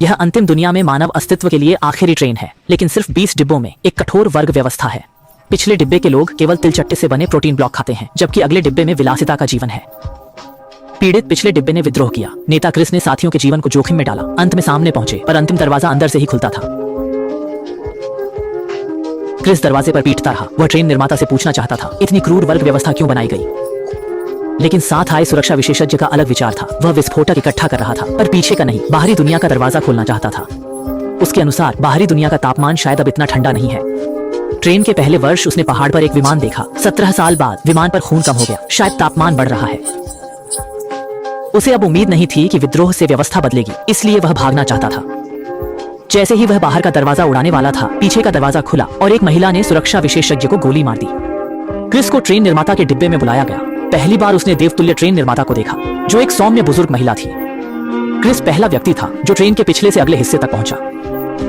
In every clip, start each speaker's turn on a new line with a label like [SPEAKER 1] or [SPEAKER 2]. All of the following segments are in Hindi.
[SPEAKER 1] यह अंतिम दुनिया में मानव अस्तित्व के लिए आखिरी ट्रेन है, लेकिन सिर्फ 20 डिब्बों में एक कठोर वर्ग व्यवस्था है। पिछले डिब्बे के लोग केवल तिलचट्टे से बने प्रोटीन ब्लॉक खाते हैं, जबकि अगले डिब्बे में विलासिता का जीवन है। पीड़ित पिछले डिब्बे ने विद्रोह किया। नेता क्रिस ने साथियों के जीवन को जोखिम में डाला। अंत में सामने पहुंचे, पर अंतिम दरवाजा अंदर से ही खुलता था। क्रिस दरवाजे पर पीटता रहा। वह ट्रेन निर्माता से पूछना चाहता था, इतनी क्रूर वर्ग व्यवस्था क्यों बनाई गई? लेकिन साथ आए सुरक्षा विशेषज्ञ का अलग विचार था। वह विस्फोटक इकट्ठा कर रहा था, पर पीछे का नहीं, बाहरी दुनिया का दरवाजा खोलना चाहता था। उसके अनुसार बाहरी दुनिया का तापमान शायद अब इतना ठंडा नहीं है। ट्रेन के पहले वर्ष उसने पहाड़ पर एक विमान देखा। 17 साल बाद विमान पर खून कम हो गया। शायद तापमान बढ़ रहा है। उसे अब उम्मीद नहीं थी कि विद्रोह से व्यवस्था बदलेगी, इसलिए वह भागना चाहता था। जैसे ही वह बाहर का दरवाजा उड़ाने वाला था, पीछे का दरवाजा खुला और एक महिला ने सुरक्षा विशेषज्ञ को गोली मार दी। क्रिस को ट्रेन निर्माता के डिब्बे में बुलाया गया। पहली बार उसने देवतुल्य ट्रेन निर्माता को देखा, जो एक सौम्य बुजुर्ग महिला थी। क्रिस पहला व्यक्ति था जो ट्रेन के पिछले से अगले हिस्से तक पहुंचा।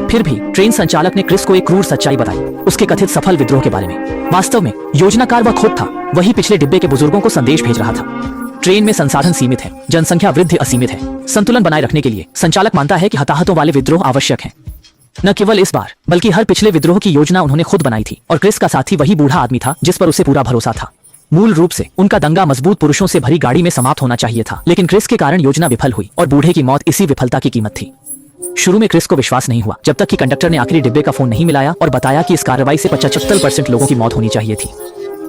[SPEAKER 1] फिर भी ट्रेन संचालक ने क्रिस को एक क्रूर सच्चाई बताई, उसके कथित सफल विद्रोह के बारे में। वास्तव में योजनाकार वह खुद था। वही पिछले डिब्बे के बुजुर्गों को संदेश भेज रहा था। ट्रेन में संसाधन सीमित है, जनसंख्या वृद्धि असीमित है। संतुलन बनाए रखने के लिए संचालक मानता है कि हताहतों वाले विद्रोह आवश्यक हैं। न केवल इस बार, बल्कि हर पिछले विद्रोह की योजना उन्होंने खुद बनाई थी, और क्रिस का साथी वही बूढ़ा आदमी था जिस पर उसे पूरा भरोसा था। मूल रूप से उनका दंगा मजबूत पुरुषों से भरी गाड़ी में समाप्त होना चाहिए था, लेकिन क्रिस के कारण योजना विफल हुई और बूढ़े की मौत इसी विफलता की कीमत थी। शुरू में क्रिस को विश्वास नहीं हुआ, जब तक कि कंडक्टर ने आखिरी डिब्बे का फोन नहीं मिलाया और बताया कि इस कार्रवाई से 75% लोगों की मौत होनी चाहिए थी।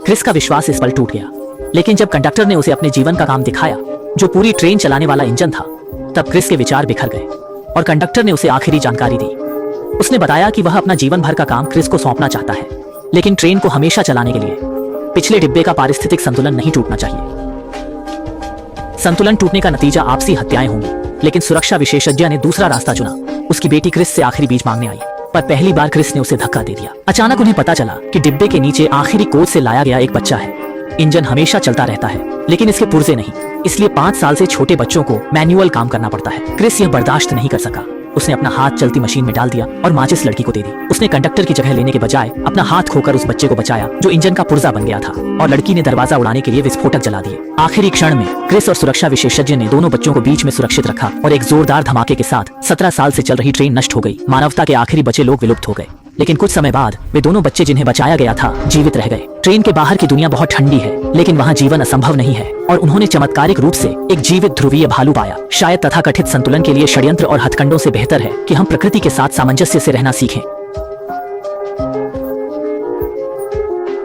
[SPEAKER 1] क्रिस का विश्वास इस पल टूट गया। लेकिन जब कंडक्टर ने उसे अपने जीवन का काम दिखाया, जो पूरी ट्रेन चलाने वाला इंजन था, तब क्रिस के विचार बिखर गए और कंडक्टर ने उसे आखिरी जानकारी दी। उसने बताया कि वह अपना जीवन भर का काम क्रिस को सौंपना चाहता है, लेकिन ट्रेन को हमेशा चलाने के लिए पिछले डिब्बे का पारिस्थितिक संतुलन नहीं टूटना चाहिए। संतुलन टूटने का नतीजा आपसी हत्याएं होंगी, लेकिन सुरक्षा विशेषज्ञ ने दूसरा रास्ता चुना। उसकी बेटी क्रिस से आखिरी बीज मांगने आई, पर पहली बार क्रिस ने उसे धक्का दे दिया। अचानक उन्हें पता चला कि डिब्बे के नीचे आखिरी कोच से लाया गया एक बच्चा है। इंजन हमेशा चलता रहता है, लेकिन इसके पुर्जे नहीं, इसलिए 5 साल से छोटे बच्चों को मैनुअल काम करना पड़ता है। क्रिस यह बर्दाश्त नहीं कर सका। उसने अपना हाथ चलती मशीन में डाल दिया और माचिस लड़की को दे दी। उसने कंडक्टर की जगह लेने के बजाय अपना हाथ खोकर उस बच्चे को बचाया, जो इंजन का पुर्जा बन गया था, और लड़की ने दरवाजा उड़ाने के लिए विस्फोटक जला दिए। आखिरी क्षण में क्रिस और सुरक्षा विशेषज्ञ ने दोनों बच्चों को बीच में सुरक्षित रखा और एक जोरदार धमाके के साथ 17 साल से चल रही ट्रेन नष्ट हो गई। मानवता के आखिरी बचे लोग विलुप्त हो गए, लेकिन कुछ समय बाद वे दोनों बच्चे जिन्हें बचाया गया था जीवित रह गए। ट्रेन के बाहर की दुनिया बहुत ठंडी है, लेकिन वहाँ जीवन असंभव नहीं है, और उन्होंने चमत्कारिक रूप से एक जीवित ध्रुवीय भालू पाया। शायद तथाकथित संतुलन के लिए षड्यंत्र और हथकंडों से बेहतर है कि हम प्रकृति के साथ सामंजस्य से रहना सीखें।